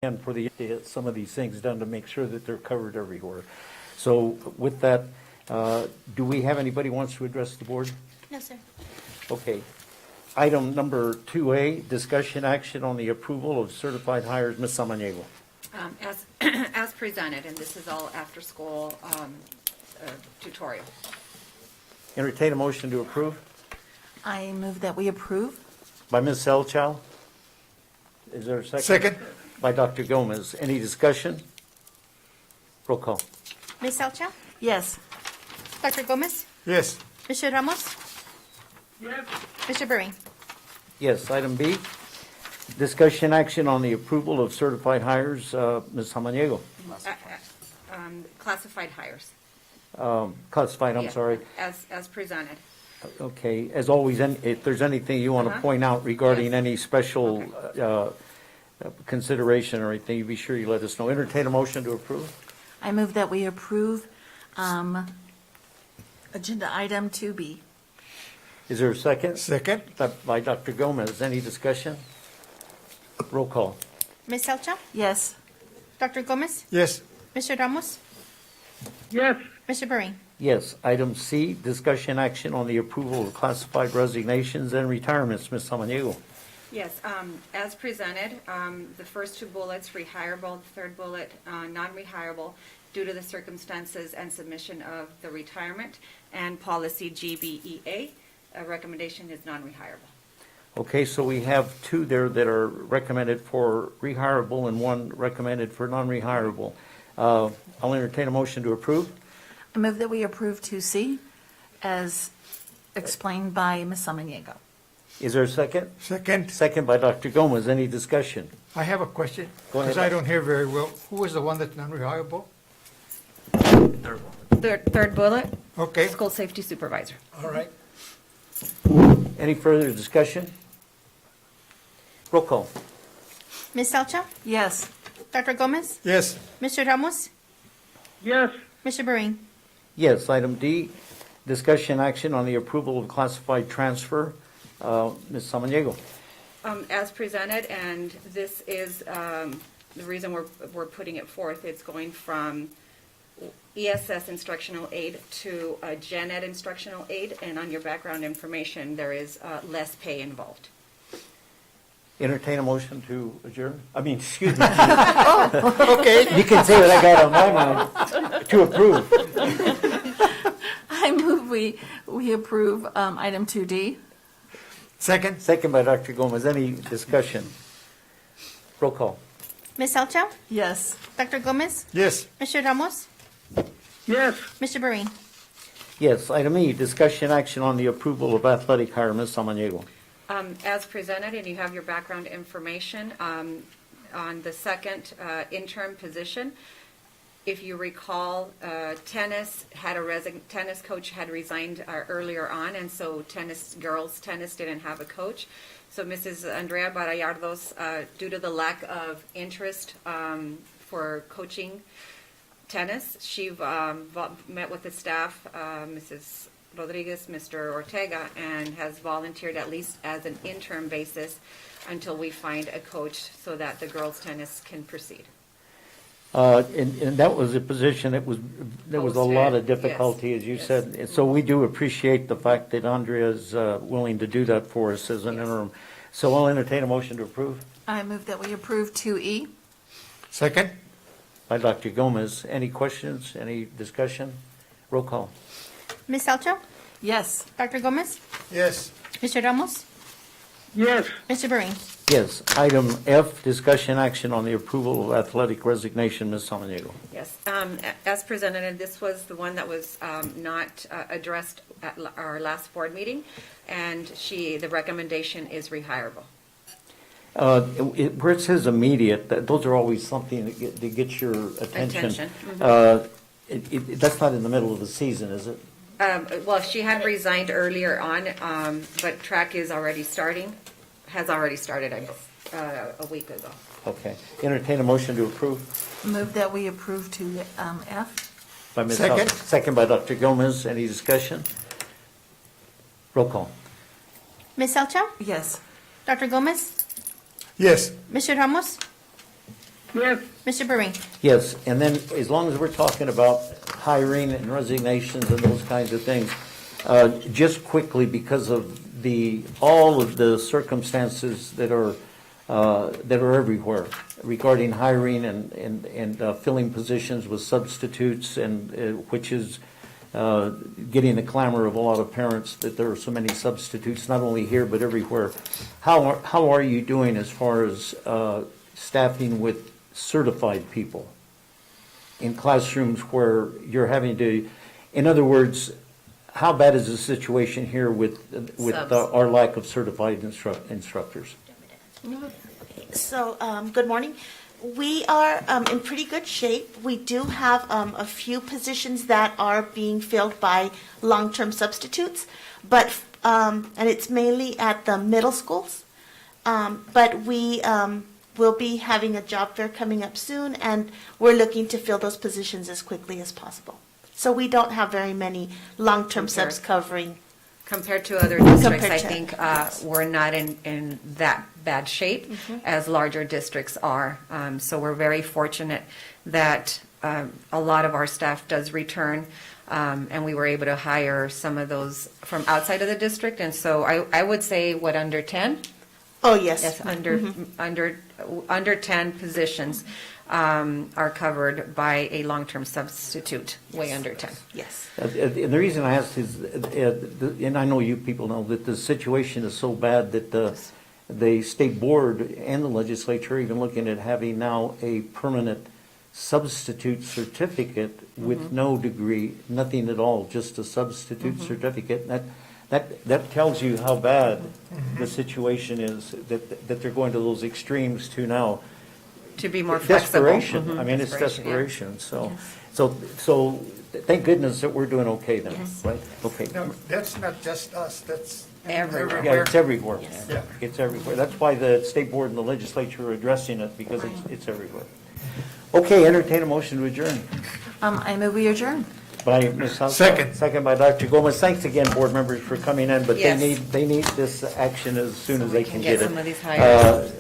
can for to get some of these things done to make sure that they're covered everywhere. So with that, do we have anybody who wants to address the board? No, sir. Okay. Item number 2A, discussion action on the approval of certified hires. Ms. Samaniego. As presented, and this is all after-school tutorial. Entertain a motion to approve I move that we approve. by Ms. Selchow. Is there a second? Second. By Dr. Gomez. Any discussion? Roll call. Ms. Selcha? Yes. Dr. Gomez? Yes. Mr. Ramos? Yes. Mr. Bering? Yes. Item B, discussion action on the approval of certified hires. Ms. Samaniego. Classified hires. Classified, I'm Yeah, sorry. As presented. Okay, as always, if there's anything you want to Uh-huh. point out regarding Yes. any special consideration or anything, you be sure you let us know. Entertain a motion to approve. I move that we approve agenda item 2B. Is there a second? Second. By Dr. Gomez. Any discussion? Roll call. Ms. Selcha? Yes. Dr. Gomez? Yes. Mr. Ramos? Yes. Mr. Bering? Yes. Item C, discussion action on the approval of classified resignations and retirements. Ms. Samaniego. Yes, as presented, the first two bullets, rehirable, the third bullet, non-rehirable, due to the circumstances and submission of the retirement, and policy GBEA, a recommendation is non-rehirable. Okay, so we have two there that are recommended for rehirable and one recommended for non-rehirable. I'll entertain a motion to approve. I move that we approve 2C as explained by Ms. Samaniego. Is there a second? Second. Second by Dr. Gomez. Any discussion? I have a question. Go ahead. Because I don't hear very well. Who was the one that's non-rehirable? Third bullet, Okay. school safety supervisor. All right. Any further discussion? Roll call. Ms. Selcha? Yes. Dr. Gomez? Yes. Mr. Ramos? Yes. Mr. Bering? Yes. Item D, discussion action on the approval of classified transfer. Ms. Samaniego. As presented, and this is the reason we're putting it forth, it's going from ESS instructional aid to Gen Ed instructional aid, and on your background information, there is less pay involved. Entertain a motion to adjourn? I mean, excuse me. Okay. You can say what I got on my mind. To approve. I move we approve item 2D. Second. Second by Dr. Gomez. Any discussion? Roll call. Ms. Selcha? Yes. Dr. Gomez? Yes. Mr. Ramos? Yes. Mr. Bering? Yes. Item E, discussion action on the approval of athletic hire. Ms. Samaniego. As presented, and you have your background information, on the second interim position, if you recall, tennis coach had resigned earlier on, and so girls tennis didn't have a coach. So Mrs. Andrea Barallardos, due to the lack of interest for coaching tennis, she met with the staff, Mrs. Rodriguez, Mr. Ortega, and has volunteered at least as an interim basis until we find a coach so that the girls' tennis can proceed. And that was a position that there was a lot of Posted, difficulty, yes, as you yes. said. And so we do appreciate the fact that Andrea is willing to do that for us as an Yes. interim. So I'll entertain a motion to approve I move that we approve 2E. Second. by Dr. Gomez. Any questions? Any discussion? Roll call. Ms. Selcha? Yes. Dr. Gomez? Yes. Mr. Ramos? Yes. Mr. Bering? Yes. Item F, discussion action on the approval of athletic resignation. Ms. Samaniego. Yes, as presented, and this was the one that was not addressed at our last board meeting, and the recommendation is rehirable. Where it says immediate, those are always something that gets your attention. That's not in the middle of the season, is it? Well, she had resigned earlier on, but track has already started, a week ago. Okay. Entertain a motion to approve. Move that we approve 2F. By Ms. Second. Second by Dr. Gomez. Any discussion? Roll call. Ms. Selcha? Yes. Dr. Gomez? Yes. Mr. Ramos? Yes. Mr. Brewing? Yes, and then as long as we're talking about hiring and resignations and those kinds of things, just quickly, because of all of the circumstances that are everywhere regarding hiring and filling positions with substitutes, and which is getting the clamor of a lot of parents that there are so many substitutes, not only here but everywhere. How are you doing as far as staffing with certified people in classrooms where you're having to, in other words, how bad is the situation here with our lack of certified instructors? So, good morning. We are in pretty good shape. We do have a few positions that are being filled by long-term substitutes, but and it's mainly at the middle schools. But we will be having a job fair coming up soon, and we're looking to fill those positions as quickly as possible. So we don't have very many long-term subs covering. Compared to other districts, Compared I to- think yes. we're not in that bad shape as larger districts are. So we're very fortunate that a lot of our staff does return, and we were able to hire some of those from outside of the district. And so I would say, what, under 10? Oh, yes. Yes, under 10 positions are covered by a long-term substitute, way under 10. Yes. And the reason I asked is, and I know you people know, that the situation is so bad that the state board and the legislature are even looking at having now a permanent substitute certificate with no degree, nothing at all, just a substitute certificate. That tells you how bad the situation is, that they're going to those extremes to now. To be more flexible. Desperation. I mean, it's Desperation, desperation. So thank goodness that we're doing okay then, right? Okay. No, that's not just us, that's Everywhere. Yeah, it's everywhere. Yeah. It's everywhere. That's why the state board and the legislature are addressing it, because it's everywhere. Okay, entertain a motion to adjourn. I move we adjourn. By Ms. House. Second. Second by Dr. Gomez. Thanks again, board members, for coming in, but Yes. they need this action as soon as they can get it. Some of these hires.